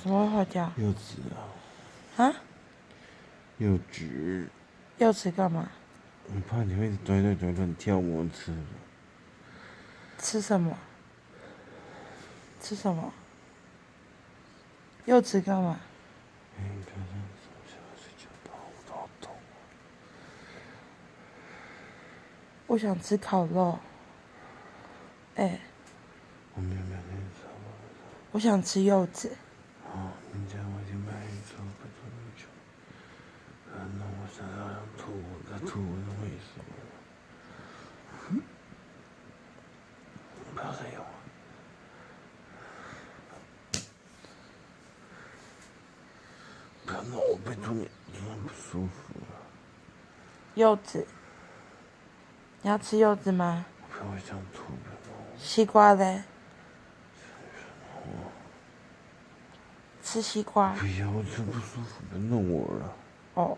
什么会坏掉？柚子啊，啊？柚子。柚子干嘛？我怕你会拽拽拽乱跳，我吃了。吃什么？吃什么？柚子干嘛？哎，你看这样子，我想要睡觉，头好痛。我想吃烤肉。我没有跟你说过。我想吃柚子。哦，你这样我已经买一抽，拜托你求。那我想要吐，我在吐，我怎么回事？不要再用了。不要弄我，拜托你，真的不舒服了。柚子。你要吃柚子吗？我不会想吐，不要弄我。西瓜嘞？吃西瓜。不要，我真不舒服，别弄我了。哦。